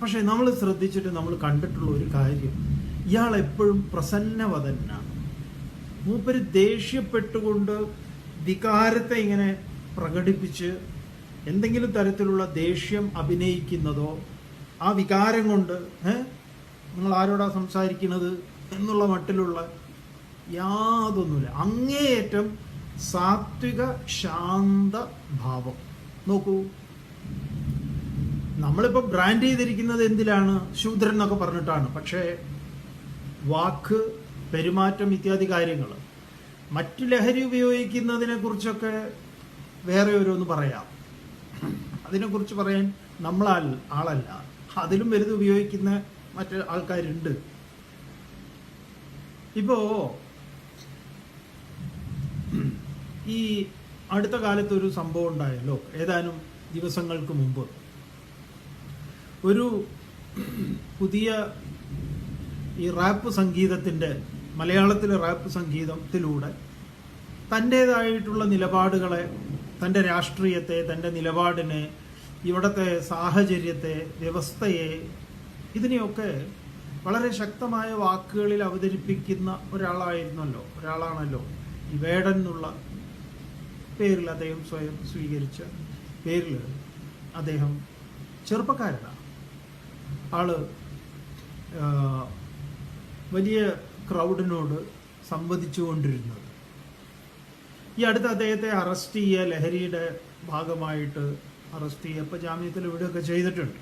പക്ഷെ നമ്മൾ ശ്രദ്ധിച്ചിട്ട് നമ്മൾ കണ്ടിട്ടുള്ള ഒരു കാര്യം, ഇയാൾ എപ്പോഴും പ്രസന്നവദനാണ്. മൂപ്പര് ദേഷ്യപ്പെട്ടുകൊണ്ട് വികാരത്തെ ഇങ്ങനെ പ്രകടിപ്പിച്ച് എന്തെങ്കിലും തരത്തിലുള്ള ദേഷ്യം അഭിനയിക്കുന്നതോ ആ വികാരം കൊണ്ട് നിങ്ങൾ ആരോടാ സംസാരിക്കുന്നത് എന്നുള്ള മട്ടിലുള്ള യാതൊന്നുമില്ല. അങ്ങേയറ്റം സാത്വിക ശാന്ത ഭാവം. നോക്കൂ, നമ്മളിപ്പോൾ ബ്രാൻഡ് ചെയ്തിരിക്കുന്നത് എന്തിലാണ്? ശൂദ്രൻ എന്നൊക്കെ പറഞ്ഞിട്ടാണ്. പക്ഷേ വാക്ക്, പെരുമാറ്റം ഇത്യാദി കാര്യങ്ങൾ, മറ്റു ലഹരി ഉപയോഗിക്കുന്നതിനെ കുറിച്ചൊക്കെ വേറെ ഓരോന്ന് പറയാം. അതിനെക്കുറിച്ച് പറയാൻ ആളല്ല. അതിലും വലുത് ഉപയോഗിക്കുന്ന മറ്റ് ആൾക്കാരുണ്ട്. ഇപ്പോ ഈ അടുത്ത കാലത്ത് ഒരു സംഭവം ഉണ്ടായല്ലോ, ഏതാനും ദിവസങ്ങൾക്ക് മുമ്പ്. ഒരു പുതിയ ഈ റാപ്പ് സംഗീതത്തിൻ്റെ, മലയാളത്തിലെ റാപ്പ് സംഗീതത്തിലൂടെ തൻ്റേതായിട്ടുള്ള നിലപാടുകളെ, തൻ്റെ രാഷ്ട്രീയത്തെ, തൻ്റെ നിലപാടിനെ, ഇവിടുത്തെ സാഹചര്യത്തെ, വ്യവസ്ഥയെ, ഇതിനെയൊക്കെ വളരെ ശക്തമായ വാക്കുകളിൽ അവതരിപ്പിക്കുന്ന ഒരാളാണല്ലോ ഈ വേടൻ എന്നുള്ള പേരിൽ, അദ്ദേഹം സ്വയം സ്വീകരിച്ച പേരിൽ അദ്ദേഹം ചെറുപ്പക്കാരനാണ്. ആള് വലിയ ക്രൗഡിനോട് സംവദിച്ചുകൊണ്ടിരുന്നത്. ഈ അടുത്ത് അദ്ദേഹത്തെ അറസ്റ്റ് ചെയ്യുക, ലഹരിയുടെ ഭാഗമായിട്ട് അറസ്റ്റ് ചെയ്യുക, ഇപ്പം ജാമ്യത്തിൽ ഇവിടെയൊക്കെ ചെയ്തിട്ടുണ്ട്.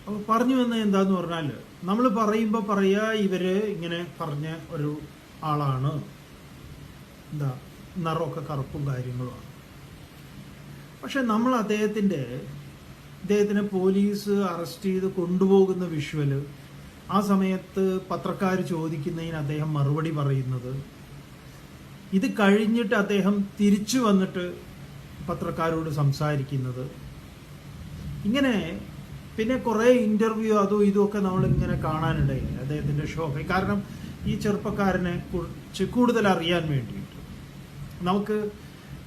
അപ്പോൾ പറഞ്ഞു വന്നത് എന്താന്ന് പറഞ്ഞാൽ, നമ്മൾ പറയുമ്പോൾ പറയുക ഇവര് ഇങ്ങനെ പറഞ്ഞ ഒരു ആളാണ്, നിറമൊക്കെ കറുപ്പും കാര്യങ്ങളുമാണ്. പക്ഷെ നമ്മൾ അദ്ദേഹത്തിനെ പോലീസ് അറസ്റ്റ് ചെയ്ത് കൊണ്ടുപോകുന്ന വിഷ്വല്, ആ സമയത്ത് പത്രക്കാർ ചോദിക്കുന്നതിന് അദ്ദേഹം മറുപടി പറയുന്നത്, ഇത് കഴിഞ്ഞിട്ട് അദ്ദേഹം തിരിച്ചു വന്നിട്ട് പത്രക്കാരോട് സംസാരിക്കുന്നത്, ഇങ്ങനെ പിന്നെ കുറേ ഇൻ്റർവ്യൂ അതും ഇതുമൊക്കെ നമ്മളിങ്ങനെ കാണാനിടയില്ല അദ്ദേഹത്തിൻ്റെ ഷോ. കാരണം ഈ ചെറുപ്പക്കാരനെ കുറിച്ച് കൂടുതൽ അറിയാൻ വേണ്ടിയിട്ട് നമുക്ക്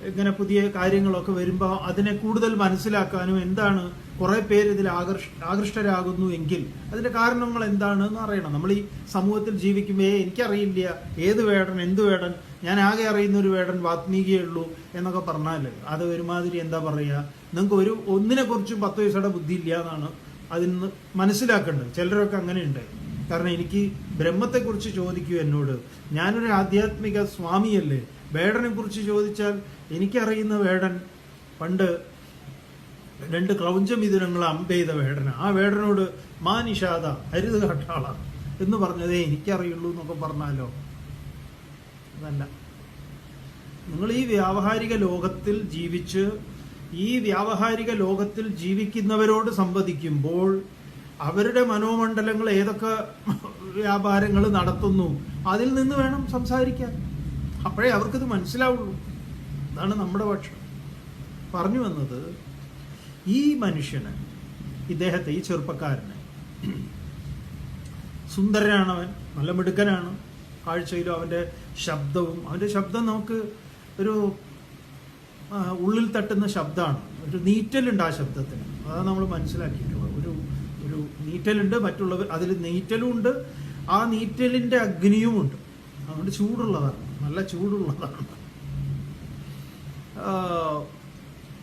ഇങ്ങനെ പുതിയ കാര്യങ്ങളൊക്കെ വരുമ്പോൾ അതിനെ കൂടുതൽ മനസ്സിലാക്കാനും, എന്താണ് കുറേ പേര് ഇതിൽ ആകൃഷ്ടരാകുന്നു എങ്കിൽ അതിൻ്റെ കാരണങ്ങൾ എന്താണെന്ന് അറിയണം. നമ്മൾ ഈ സമൂഹത്തിൽ ജീവിക്കുമ്പോൾ എനിക്കറിയില്ല ഏത് വേടൻ എന്ത് വേടൻ, ഞാൻ ആകെ അറിയുന്ന ഒരു വേടൻ വാത്മീകിയേ ഉള്ളൂ എന്നൊക്കെ പറഞ്ഞാൽ അത് ഒരുമാതിരി എന്താ പറയുക, നിങ്ങൾക്ക് ഒന്നിനെ കുറിച്ചും 10 പൈസയുടെ ബുദ്ധി ഇല്ല എന്നാണ് അതിന് മനസ്സിലാക്കേണ്ടത്. ചിലരൊക്കെ അങ്ങനെയുണ്ട്. കാരണം എനിക്ക് ബ്രഹ്മത്തെക്കുറിച്ച് ചോദിക്കൂ എന്നോട്, ഞാനൊരു ആധ്യാത്മിക സ്വാമിയല്ലേ, വേടനെ കുറിച്ച് ചോദിച്ചാൽ എനിക്കറിയുന്ന വേടൻ പണ്ട് 2 ക്രൗഞ്ചമിഥുനങ്ങൾ അമ്പെയ്ത വേടന, ആ വേടനോട് മാ നിഷാദ ഹരിത കാട്ടാള എന്ന് പറഞ്ഞതേ എനിക്കറിയുള്ളൂ എന്നൊക്കെ പറഞ്ഞാലോ, അതല്ല. നിങ്ങൾ ഈ വ്യാവഹാരിക ലോകത്തിൽ ജീവിക്കുന്നവരോട് സംവദിക്കുമ്പോൾ അവരുടെ മനോമണ്ഡലങ്ങൾ ഏതൊക്കെ വ്യാപാരങ്ങൾ നടത്തുന്നു അതിൽ നിന്ന് വേണം സംസാരിക്കാൻ. അപ്പോഴേ അവർക്കിത് മനസ്സിലാവുള്ളൂ. അതാണ് നമ്മുടെ പക്ഷം. പറഞ്ഞു വന്നത്, ഈ മനുഷ്യന്, ഇദ്ദേഹത്തെ, ഈ ചെറുപ്പക്കാരന്, സുന്ദരനാണവൻ, നല്ല മിടുക്കനാണ്. കാഴ്ചയിലും അവൻ്റെ ശബ്ദം നമുക്ക് ഒരു ഉള്ളിൽ തട്ടുന്ന ശബ്ദമാണ്. ഒരു നീറ്റലുണ്ട് ആ ശബ്ദത്തിന്. അതാണ് നമ്മൾ മനസ്സിലാക്കിയിട്ടുള്ളത്. ഒരു നീറ്റലുണ്ട്, മറ്റുള്ളവർ അതിൽ നീറ്റലും ഉണ്ട്, ആ നീറ്റലിൻ്റെ അഗ്നിയുമുണ്ട്. അതുകൊണ്ട് ചൂടുള്ളതാണ്, നല്ല ചൂടുള്ളതാണ്.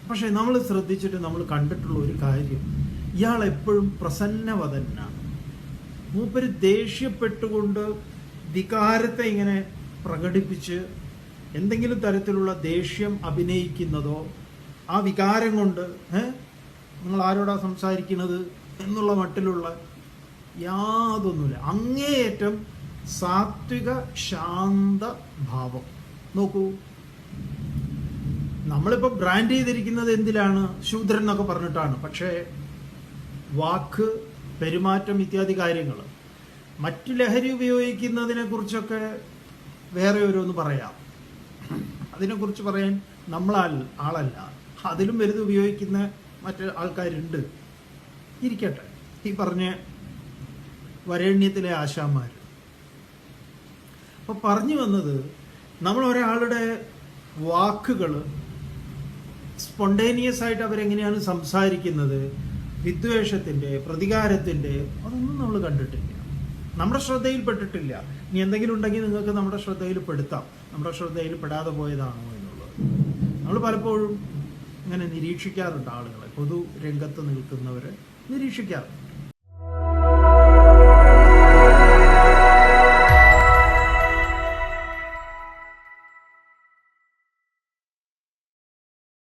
പക്ഷെ നമ്മൾ ശ്രദ്ധിച്ചിട്ട് നമ്മൾ കണ്ടിട്ടുള്ള ഒരു കാര്യം, ഇയാൾ എപ്പോഴും പ്രസന്നവദനാണ്. മൂപ്പര് ദേഷ്യപ്പെട്ടുകൊണ്ട് വികാരത്തെ ഇങ്ങനെ പ്രകടിപ്പിച്ച് എന്തെങ്കിലും തരത്തിലുള്ള ദേഷ്യം അഭിനയിക്കുന്നതോ ആ വികാരം കൊണ്ട് നിങ്ങൾ ആരോടാ സംസാരിക്കുന്നത് എന്നുള്ള മട്ടിലുള്ള യാതൊന്നുമില്ല. അങ്ങേയറ്റം സാത്വിക ശാന്ത ഭാവം. നോക്കൂ, നമ്മളിപ്പോൾ ബ്രാൻഡ് ചെയ്തിരിക്കുന്നത് എന്തിലാണ്? ശൂദ്രൻ എന്നൊക്കെ പറഞ്ഞിട്ടാണ്. പക്ഷേ വാക്ക്, പെരുമാറ്റം ഇത്യാദി കാര്യങ്ങൾ, മറ്റു ലഹരി ഉപയോഗിക്കുന്നതിനെ കുറിച്ചൊക്കെ വേറെ ഓരോന്ന് പറയാം. അതിനെക്കുറിച്ച് പറയാൻ ആളല്ല. അതിലും വലുത് ഉപയോഗിക്കുന്ന മറ്റ് ആൾക്കാരുണ്ട്. ഇരിക്കട്ടെ, ഈ പറഞ്ഞ വരേണ്യത്തിലെ ആശാന്മാർ. അപ്പോൾ പറഞ്ഞു വന്നത്, നമ്മൾ ഒരാളുടെ വാക്കുകൾ സ്പോണ്ടേനിയസ് ആയിട്ട് അവരെങ്ങനെയാണ് സംസാരിക്കുന്നത്, വിദ്വേഷത്തിന്റെ, പ്രതികാരത്തിന്റെ, അതൊന്നും നമ്മൾ കണ്ടിട്ടില്ല, നമ്മുടെ ശ്രദ്ധയിൽപ്പെട്ടിട്ടില്ല. ഇനി എന്തെങ്കിലും ഉണ്ടെങ്കിൽ നിങ്ങൾക്ക് നമ്മുടെ ശ്രദ്ധയിൽ പെടുത്താം, നമ്മുടെ ശ്രദ്ധയിൽ പെടാതെ പോയതാണോ എന്നുള്ളത്. നമ്മൾ പലപ്പോഴും ഇങ്ങനെ നിരീക്ഷിക്കാറുണ്ട്, ആളുകളെ, പൊതു രംഗത്ത് നിൽക്കുന്നവരെ നിരീക്ഷിക്കാറുണ്ട്.